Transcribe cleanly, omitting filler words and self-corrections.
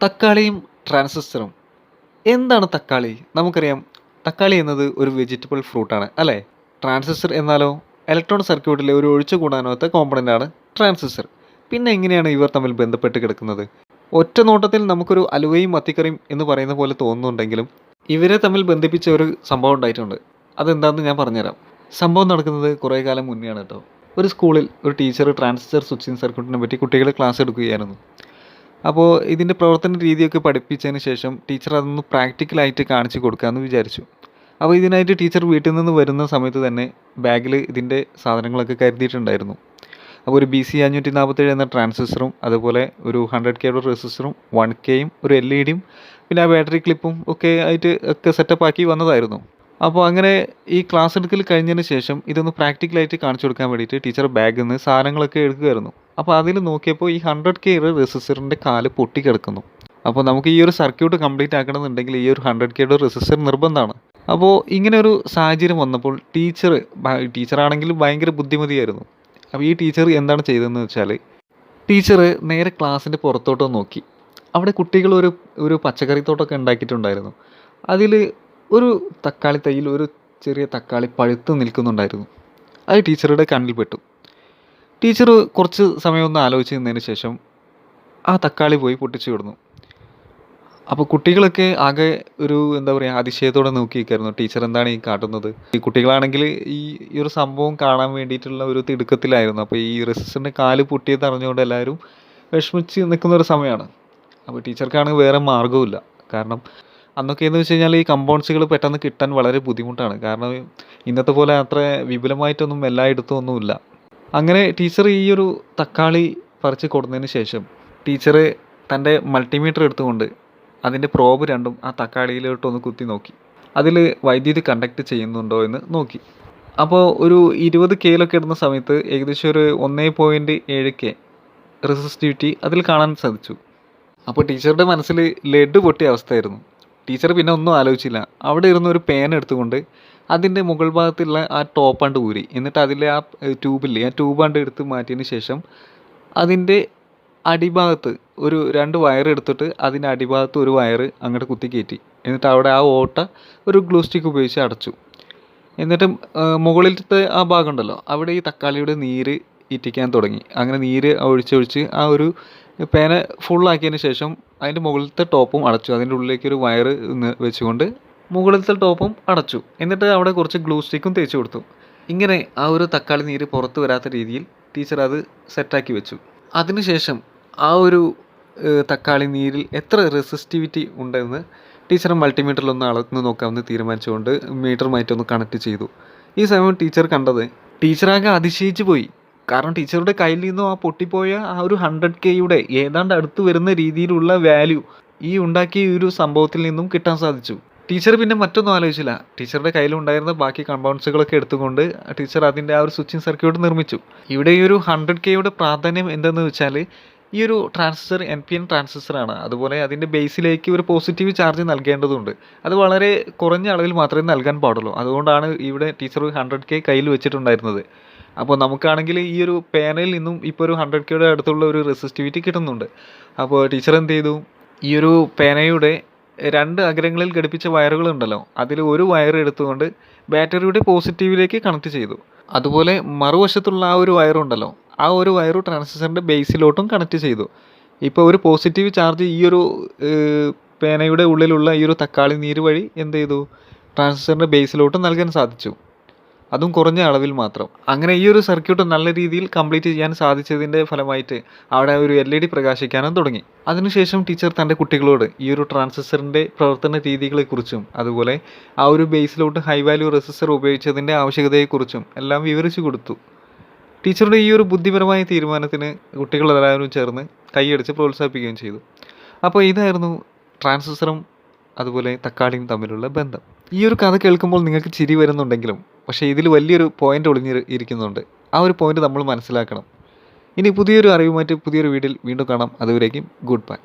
തക്കാളിയും ട്രാൻസിസ്റ്ററും. എന്താണ് തക്കാളി? നമുക്കറിയാം തക്കാളി എന്നത് ഒരു വെജിറ്റബിൾ ഫ്രൂട്ടാണ് അല്ലേ? ട്രാൻസിസ്റ്റർ എന്നാലോ ഇലക്ട്രോൺ സർക്യൂട്ടിലെ ഒരു ഒഴിച്ചുകൂടാനാവാത്ത കോമ്പണൻ്റാണ് ട്രാൻസിസ്റ്റർ. പിന്നെ എങ്ങനെയാണ് ഇവർ തമ്മിൽ ബന്ധപ്പെട്ട് കിടക്കുന്നത്? ഒറ്റ നോട്ടത്തിൽ നമുക്കൊരു അലുവയും മത്തിക്കറിയും എന്ന് പറയുന്ന പോലെ തോന്നുന്നുണ്ടെങ്കിലും ഇവരെ തമ്മിൽ ബന്ധിപ്പിച്ച ഒരു സംഭവം ഉണ്ടായിട്ടുണ്ട്. അതെന്താണെന്ന് ഞാൻ പറഞ്ഞുതരാം. സംഭവം നടക്കുന്നത് കുറേ കാലം മുന്നെയാണ് കേട്ടോ. ഒരു സ്കൂളിൽ ഒരു ടീച്ചർ ട്രാൻസിസ്റ്റർ സ്വിച്ചിങ് സർക്യൂട്ടിനെ പറ്റി കുട്ടികളെ ക്ലാസ് എടുക്കുകയായിരുന്നു. അപ്പോൾ ഇതിൻ്റെ പ്രവർത്തന രീതിയൊക്കെ പഠിപ്പിച്ചതിന് ശേഷം ടീച്ചർ അതൊന്ന് പ്രാക്ടിക്കലായിട്ട് കാണിച്ചു കൊടുക്കാമെന്ന് വിചാരിച്ചു. അപ്പോൾ ഇതിനായിട്ട് ടീച്ചർ വീട്ടിൽ നിന്ന് വരുന്ന സമയത്ത് തന്നെ ബാഗിൽ ഇതിൻ്റെ സാധനങ്ങളൊക്കെ കരുതിയിട്ടുണ്ടായിരുന്നു. അപ്പോൾ ഒരു BC547 എന്ന ട്രാൻസിസ്റ്ററും അതുപോലെ ഒരു 100K റെസിസ്റ്ററും 1Kയും ഒരു LED-യും പിന്നെ ആ ബാറ്ററി ക്ലിപ്പും ഒക്കെ ആയിട്ട് ഒക്കെ സെറ്റപ്പാക്കി വന്നതായിരുന്നു. അപ്പോൾ അങ്ങനെ ഈ ക്ലാസ് എടുക്കൽ കഴിഞ്ഞതിന് ശേഷം ഇതൊന്ന് പ്രാക്ടിക്കലായിട്ട് കാണിച്ചു കൊടുക്കാൻ വേണ്ടിയിട്ട് ടീച്ചർ ബാഗിൽ നിന്ന് സാധനങ്ങളൊക്കെ എടുക്കുമായിരുന്നു. അപ്പോൾ അതിൽ നോക്കിയപ്പോൾ ഈ 100K റെസിസ്റ്ററിൻ്റെ കാല് പൊട്ടിക്കിടക്കുന്നു. അപ്പോൾ നമുക്ക് ഈ ഒരു സർക്യൂട്ട് കംപ്ലീറ്റ് ആക്കണമെന്നുണ്ടെങ്കിൽ ഈ ഒരു 100K റെസിസ്റ്റർ നിർബന്ധമാണ്. അപ്പോൾ ഇങ്ങനെ ഒരു സാഹചര്യം വന്നപ്പോൾ ടീച്ചറാണെങ്കിൽ ഭയങ്കര ബുദ്ധിമതിയായിരുന്നു. അപ്പോൾ ഈ ടീച്ചർ എന്താണ് ചെയ്തതെന്ന് വെച്ചാൽ ടീച്ചർ നേരെ ക്ലാസ്സിൻ്റെ പുറത്തോട്ട് നോക്കി. അവിടെ കുട്ടികൾ ഒരു പച്ചക്കറിത്തോട്ടമൊക്കെ ഉണ്ടാക്കിയിട്ടുണ്ടായിരുന്നു. അതിൽ ഒരു തക്കാളി തൈയിൽ ഒരു ചെറിയ തക്കാളി പഴുത്ത് നിൽക്കുന്നുണ്ടായിരുന്നു. അത് ടീച്ചറുടെ കണ്ണിൽ പെട്ടു. ടീച്ചർ കുറച്ച് സമയം ഒന്ന് ആലോചിച്ച് നിന്നതിന് ശേഷം ആ തക്കാളി പോയി പൊട്ടിച്ചു വിടുന്നു. അപ്പോൾ കുട്ടികളൊക്കെ ആകെ ഒരു എന്താ പറയുക അതിശയത്തോടെ നോക്കി നിൽക്കായിരുന്നു. ടീച്ചർ എന്താണ് ഈ കാട്ടുന്നത്? ഈ കുട്ടികളാണെങ്കിൽ ഈ ഒരു സംഭവം കാണാൻ വേണ്ടിയിട്ടുള്ള ഒരു തിടുക്കത്തിലായിരുന്നു. അപ്പോൾ ഈ റെസിസ്റ്ററിൻ്റെ കാല് പൊട്ടിയത് അറിഞ്ഞുകൊണ്ട് എല്ലാവരും വിഷമിച്ച് നിൽക്കുന്ന ഒരു സമയമാണ്. അപ്പോൾ ടീച്ചർക്കാണെങ്കിൽ വേറെ മാർഗ്ഗവുമില്ല. കാരണം അന്നൊക്കെ എന്ന് വെച്ച് കഴിഞ്ഞാൽ ഈ കമ്പൗണ്ട്സുകൾ പെട്ടെന്ന് കിട്ടാൻ വളരെ ബുദ്ധിമുട്ടാണ്. കാരണം ഇന്നത്തെ പോലെ അത്ര വിപുലമായിട്ടൊന്നും എല്ലായിടത്തും ഒന്നുമില്ല. അങ്ങനെ ടീച്ചർ ഈ ഒരു തക്കാളി പറിച്ച് കൊടുത്തതിന് ശേഷം ടീച്ചർ തൻ്റെ മൾട്ടിമീറ്റർ എടുത്തുകൊണ്ട് അതിൻ്റെ പ്രോബ് രണ്ടും ആ തക്കാളിയിലോട്ടൊന്ന് കുത്തി നോക്കി. അതിൽ വൈദ്യുതി കണ്ടക്ട് ചെയ്യുന്നുണ്ടോ എന്ന് നോക്കി. അപ്പോൾ ഒരു 20 Kയിലൊക്കെ ഇടുന്ന സമയത്ത് ഏകദേശം ഒരു 1.7K റെസിസ്റ്റിവിറ്റി അതിൽ കാണാൻ സാധിച്ചു. അപ്പോൾ ടീച്ചറുടെ മനസ്സിൽ ലഡ് പൊട്ടിയ അവസ്ഥയായിരുന്നു. ടീച്ചർ പിന്നെ ഒന്നും ആലോചിച്ചില്ല. അവിടെ ഇരുന്ന ഒരു പേന എടുത്തുകൊണ്ട് അതിൻ്റെ മുകൾ ഭാഗത്തുള്ള ആ ടോപ്പാണ്ട് ഊരി. എന്നിട്ട് അതിലെ ആ ട്യൂബാണ്ട് എടുത്ത് മാറ്റിയതിന് ശേഷം അതിൻ്റെ അടിഭാഗത്ത് ഒരു 2 വയർ എടുത്തിട്ട് അതിൻ്റെ അടിഭാഗത്ത് ഒരു വയർ അങ്ങോട്ട് കുത്തി കയറ്റി. എന്നിട്ട് അവിടെ ആ ഓട്ട ഒരു ഗ്ലൂ സ്റ്റിക്ക് ഉപയോഗിച്ച് അടച്ചു. എന്നിട്ട് മുകളിലത്തെ ആ ഭാഗം ഉണ്ടല്ലോ അവിടെ ഈ തക്കാളിയുടെ നീര് ഇറ്റിക്കാൻ തുടങ്ങി. അങ്ങനെ നീര് ഒഴിച്ചൊഴിച്ച് ആ ഒരു പേന ഫുള്ളാക്കിയതിന് ശേഷം അതിൻ്റെ മുകളിലത്തെ ടോപ്പും അടച്ചു. അതിൻ്റെ ഉള്ളിലേക്ക് ഒരു വയർ വെച്ചുകൊണ്ട് മുകളിലത്തെ ടോപ്പും അടച്ചു. എന്നിട്ട് അവിടെ കുറച്ച് ഗ്ലൂ സ്റ്റിക്കും തേച്ച് കൊടുത്തു. ഇങ്ങനെ ആ ഒരു തക്കാളി നീര് പുറത്ത് വരാത്ത രീതിയിൽ ടീച്ചർ അത് സെറ്റാക്കി വെച്ചു. അതിനുശേഷം ആ ഒരു തക്കാളി നീരിൽ എത്ര റെസിസ്റ്റിവിറ്റി ഉണ്ടെന്ന് ടീച്ചർ മൾട്ടിമീറ്ററിലൊന്ന് അളന്ന് നോക്കാമെന്ന് തീരുമാനിച്ചുകൊണ്ട് മീറ്ററുമായിട്ടൊന്ന് കണക്ട് ചെയ്തു. ഈ സമയം ടീച്ചർ കണ്ടത് ടീച്ചറാകെ അതിശയിച്ചു പോയി. കാരണം ടീച്ചറുടെ കയ്യിൽ നിന്നും ആ പൊട്ടിപ്പോയ ആ ഒരു 100Kയുടെ ഏതാണ്ട് അടുത്ത് വരുന്ന രീതിയിലുള്ള വാല്യൂ ഈ ഉണ്ടാക്കിയ ഒരു സംഭവത്തിൽ നിന്നും കിട്ടാൻ സാധിച്ചു. ടീച്ചർ പിന്നെ മറ്റൊന്നും ആലോചിച്ചില്ല. ടീച്ചറുടെ കയ്യിലുണ്ടായിരുന്ന ബാക്കി കമ്പൗണ്ട്സുകളൊക്കെ എടുത്തുകൊണ്ട് ടീച്ചർ അതിൻ്റെ ആ ഒരു സ്വിച്ചിങ് സർക്യൂട്ട് നിർമ്മിച്ചു. ഇവിടെ ഈ ഒരു 100Kയുടെ പ്രാധാന്യം എന്തെന്ന് വെച്ചാൽ ഈ ഒരു ട്രാൻസിസ്റ്റർ NPN ട്രാൻസിസ്റ്ററാണ്. അതുപോലെ അതിൻ്റെ ബേസിലേക്ക് ഒരു പോസിറ്റീവ് ചാർജ് നൽകേണ്ടതുണ്ട്. അത് വളരെ കുറഞ്ഞ അളവിൽ മാത്രമേ നൽകാൻ പാടുള്ളൂ. അതുകൊണ്ടാണ് ഇവിടെ ടീച്ചർ 100K കയ്യിൽ വെച്ചിട്ടുണ്ടായിരുന്നത്. അപ്പോൾ നമുക്കാണെങ്കിൽ ഈ ഒരു പേനയിൽ നിന്നും ഇപ്പോൾ ഒരു 100Kയുടെ അടുത്തുള്ള ഒരു റെസിസ്റ്റിവിറ്റി കിട്ടുന്നുണ്ട്. അപ്പോൾ ടീച്ചർ എന്ത് ചെയ്തു? ഈ ഒരു പേനയുടെ 2 അഗ്രങ്ങളിൽ ഘടിപ്പിച്ച വയറുകളുണ്ടല്ലോ അതിൽ ഒരു വയർ എടുത്തുകൊണ്ട് ബാറ്ററിയുടെ പോസിറ്റീവിലേക്ക് കണക്ട് ചെയ്തു. അതുപോലെ മറുവശത്തുള്ള ആ ഒരു വയറുണ്ടല്ലോ ആ ഒരു വയറ് ട്രാൻസിസ്റ്ററിൻ്റെ ബേസിലോട്ടും കണക്ട് ചെയ്തു. ഇപ്പോൾ ഒരു പോസിറ്റീവ് ചാർജ് ഈ ഒരു പേനയുടെ ഉള്ളിലുള്ള ഈ ഒരു തക്കാളി നീര് വഴി എന്ത് ചെയ്തു? ട്രാൻസിസ്റ്ററിൻ്റെ ബേസിലോട്ടും നൽകാൻ സാധിച്ചു. അതും കുറഞ്ഞ അളവിൽ മാത്രം. അങ്ങനെ ഈ ഒരു സർക്യൂട്ട് നല്ല രീതിയിൽ കംപ്ലീറ്റ് ചെയ്യാൻ സാധിച്ചതിൻ്റെ ഫലമായിട്ട് അവിടെ ഒരു LED പ്രകാശിക്കാനും തുടങ്ങി. അതിനുശേഷം ടീച്ചർ തൻ്റെ കുട്ടികളോട് ഈ ഒരു ട്രാൻസിസ്റ്ററിൻ്റെ പ്രവർത്തന രീതികളെക്കുറിച്ചും അതുപോലെ ആ ഒരു ബേസിലോട്ട് ഹൈ വാല്യൂ റെസിസ്റ്റർ ഉപയോഗിച്ചതിൻ്റെ ആവശ്യകതയെക്കുറിച്ചും എല്ലാം വിവരിച്ചു കൊടുത്തു. ടീച്ചറുടെ ഈ ഒരു ബുദ്ധിപരമായ തീരുമാനത്തിന് കുട്ടികളെല്ലാവരും ചേർന്ന് കൈയടിച്ച് പ്രോത്സാഹിപ്പിക്കുകയും ചെയ്തു. അപ്പോൾ ഇതായിരുന്നു ട്രാൻസിസ്റ്ററും അതുപോലെ തക്കാളിയും തമ്മിലുള്ള ബന്ധം. ഈ ഒരു കഥ കേൾക്കുമ്പോൾ നിങ്ങൾക്ക് ചിരി വരുന്നുണ്ടെങ്കിലും പക്ഷേ ഇതിൽ വലിയൊരു പോയിൻ്റ് ഇരിക്കുന്നുണ്ട്. ആ ഒരു പോയിൻ്റ് നമ്മൾ മനസ്സിലാക്കണം. ഇനി പുതിയൊരു അറിവുമായിട്ട് പുതിയൊരു വീഡിയോയിൽ വീണ്ടും കാണാം. അതുവരേക്കും ഗുഡ് ബൈ.